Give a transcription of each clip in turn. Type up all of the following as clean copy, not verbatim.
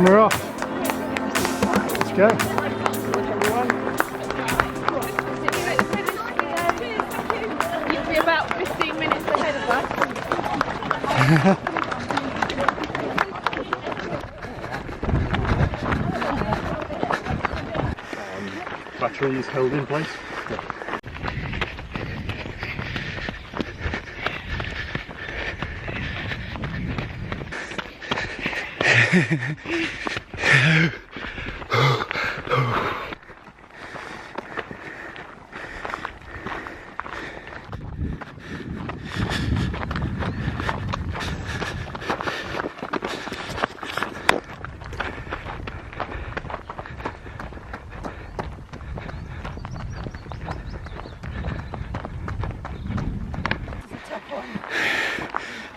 And we're off. Let's go. You'll be about 15 minutes ahead of us. Battery is held in place.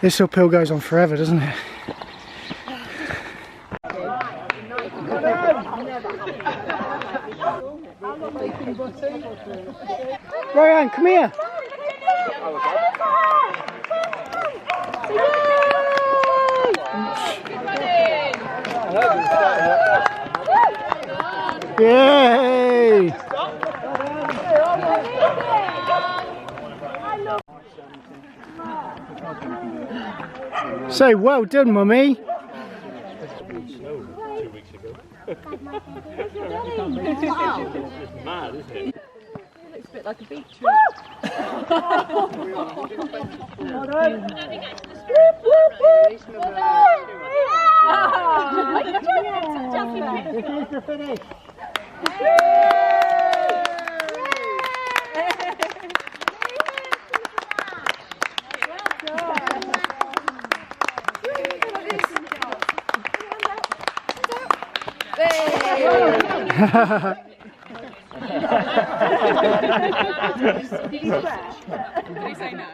This uphill goes on forever, doesn't it? Ryan, come here. Yay! Say, well done, Mummy. 2 weeks ago. It's mad, isn't it? It looks a bit like a beach. This is the finish. Did he say no?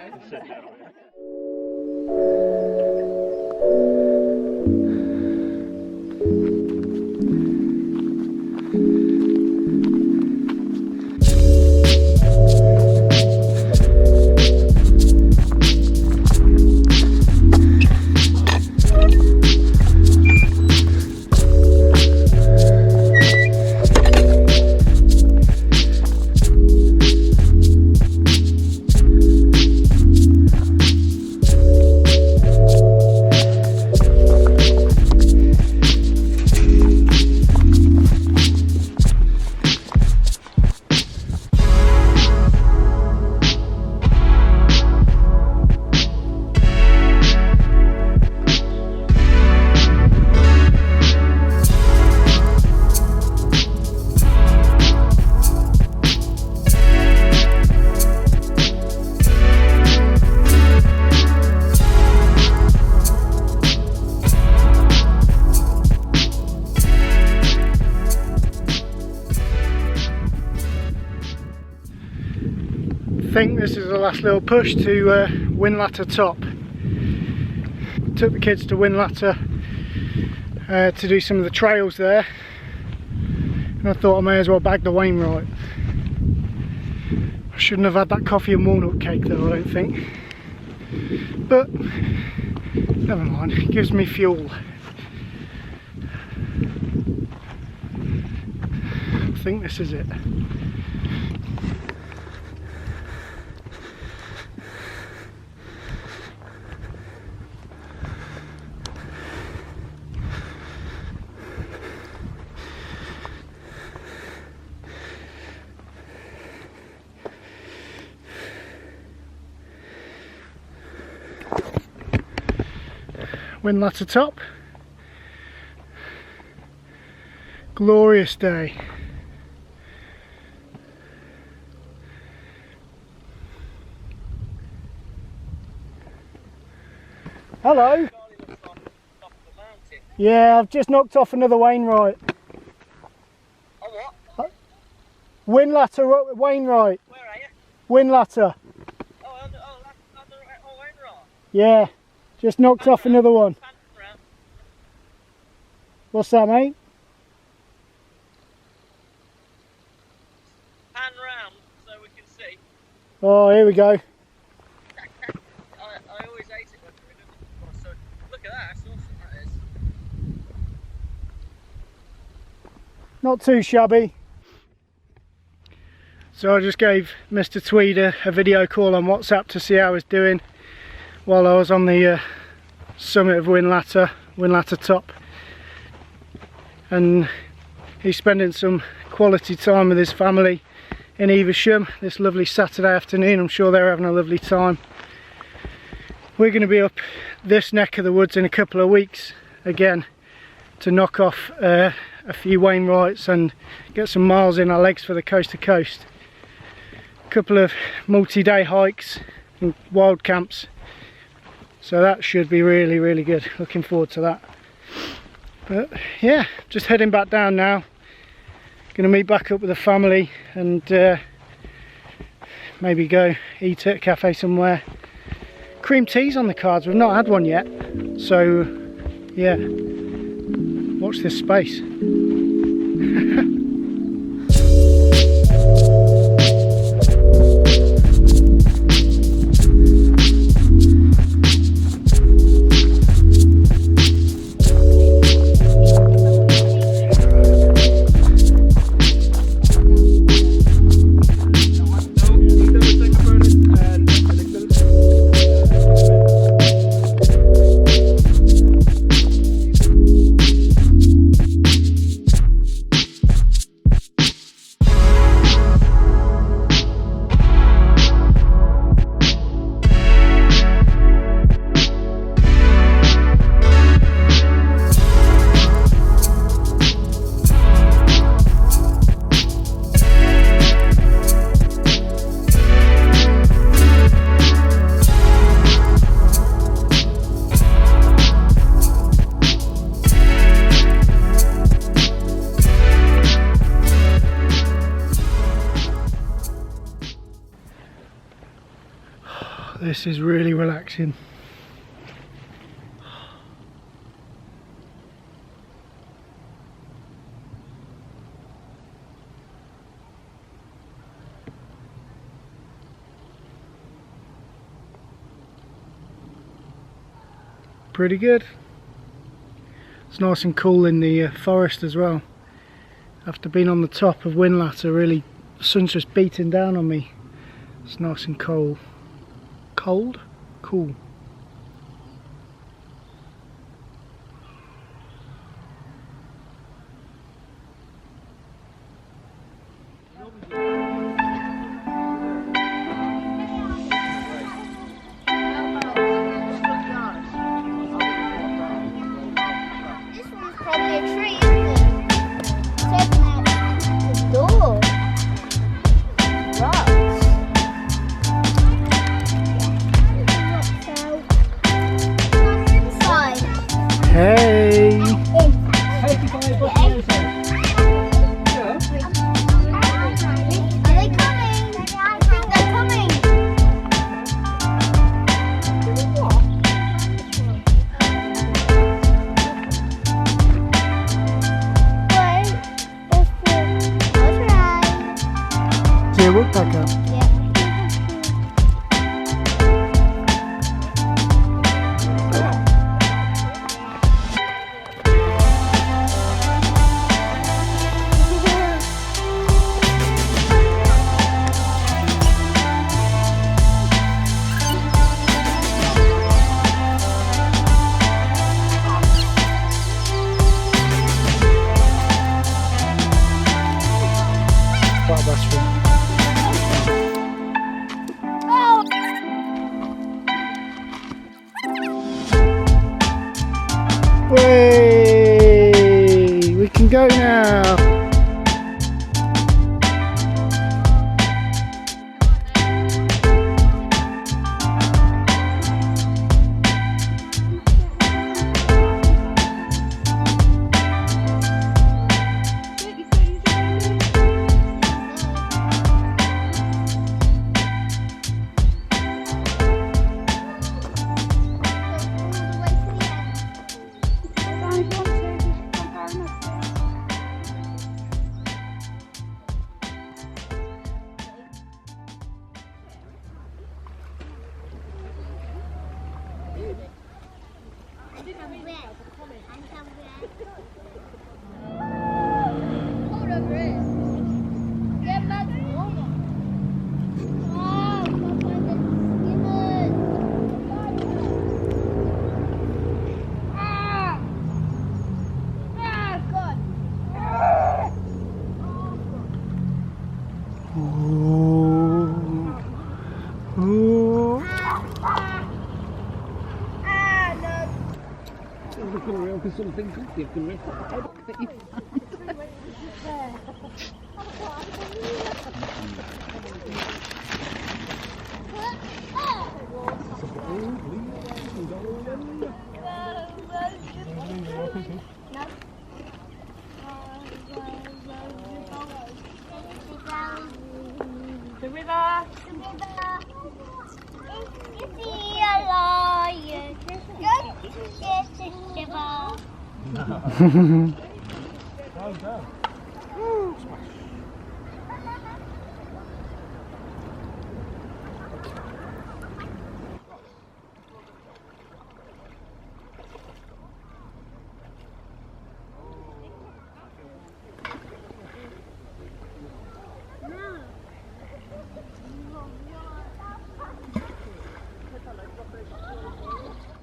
I think this is the last little push to Whinlatter Top. Took the kids to Whinlatter to do some of the trails there, and I thought I may as well bag the Wainwright. I shouldn't have had that coffee and walnut cake though, I don't think, but never mind, it gives me fuel. I think this is it. Whinlatter Top. Glorious day. Hello. Yeah, I've just knocked off another Wainwright. Oh, what? Whinlatter Wainwright. Where are you? Whinlatter. Wainwright. Yeah, just knocked off another one. Pan round. What's that, mate? Pan round so we can see. Oh, here we go. I always hate it when we're in it. So, look at that, that's awesome that is. not too shabby. So I just gave Mr. Tweed a video call on WhatsApp to see how I was doing while I was on the summit of Whinlatter Top, and he's spending some quality time with his family in Evesham this lovely Saturday afternoon. I'm sure they're having a lovely time. We're going to be up this neck of the woods in a couple of weeks again to knock off a few Wainwrights and get some miles in our legs for the coast to coast. A couple of multi-day hikes and wild camps, so that should be really good. Looking forward to that. But yeah, just heading back down now. Going to meet back up with the family and maybe go eat at a cafe somewhere. Cream tea's on the cards, we've not had one yet, so yeah, watch this space. This is really relaxing. Pretty good. It's nice and cool in the forest as well. After being on the top of Whinlatter, really, the sun's just beating down on me. It's nice and cold. Cold? Cool. This one's probably a tree, isn't it? It's open out the door. Rocks. Hey! Are they coming? I think they're coming. Wait, that's good. I'll try. See you, woodpecker. Yeah. Quite a best friend. Way! We can go now. find something good, give me. The river.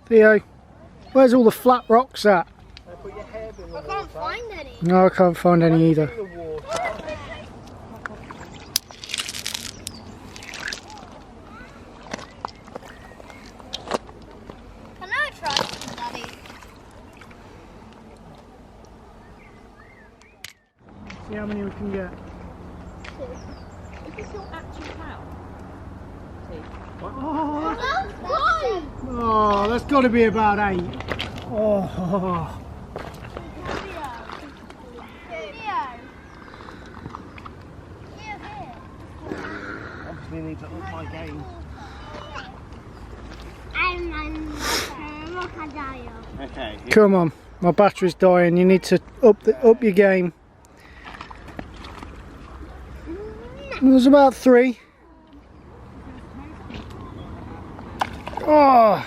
Theo, where's all the flat rocks at? I can't find any. No, I can't find any either. Can I try some, Daddy? See how many we can get. Is this your actual cow? Oh, That's one! oh, that's got to be about 8. Oh, Obviously need to up my game. Okay. come on, my battery's dying. You need to up your game. There's about 3. Oh.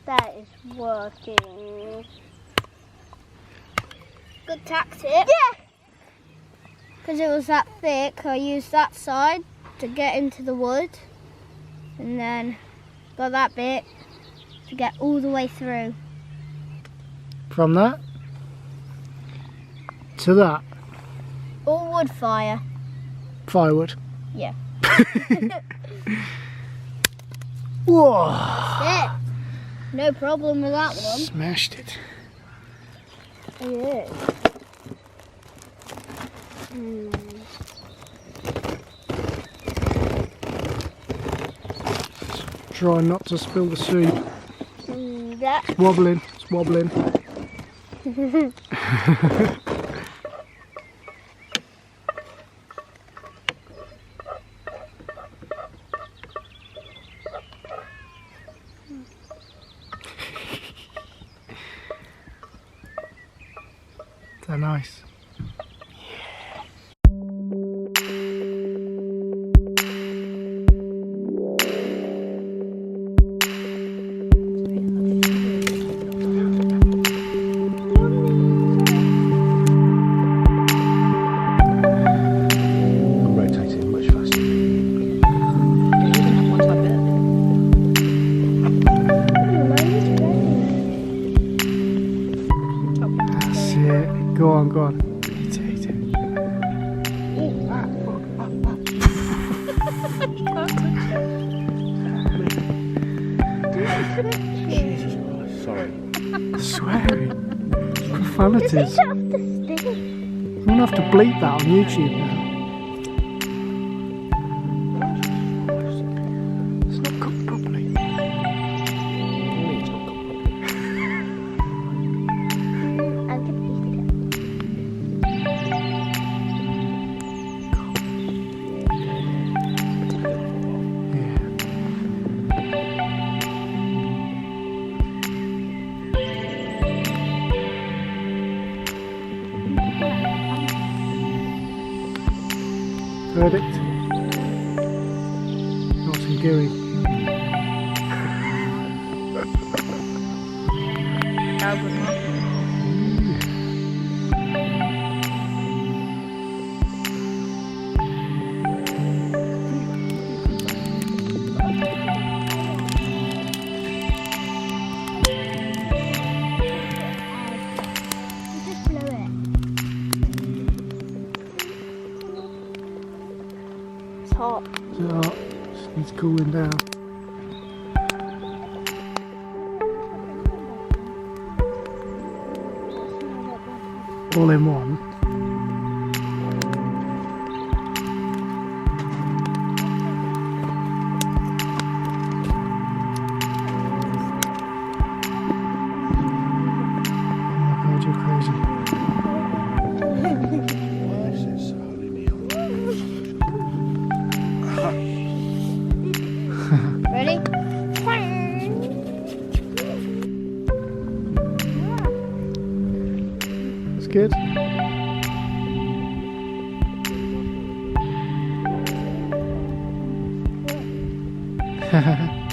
That is working. Good tactic. Yeah! Because it was that thick, I used that side to get into the wood. And then got that bit to get all the way through. From that to that. All wood fire. Firewood. Yeah. Whoa. That's it. No problem with that one. Smashed it. Yeah. Try not to spill the soup. That. It's wobbling. It's wobbling. They're nice. Rotating much faster. That's it. Go on, go on. Eat it, eat it. Jesus Christ, sorry. Swearing. Profanities. I'm gonna have to bleep that on YouTube now. It's not cooked properly. Verdict. Nice and gooey. Just blow it. It's hot. So, It's cooling down. All in one. Oh my god, you're crazy. This is a holy meal. Ready? That's good. Haha.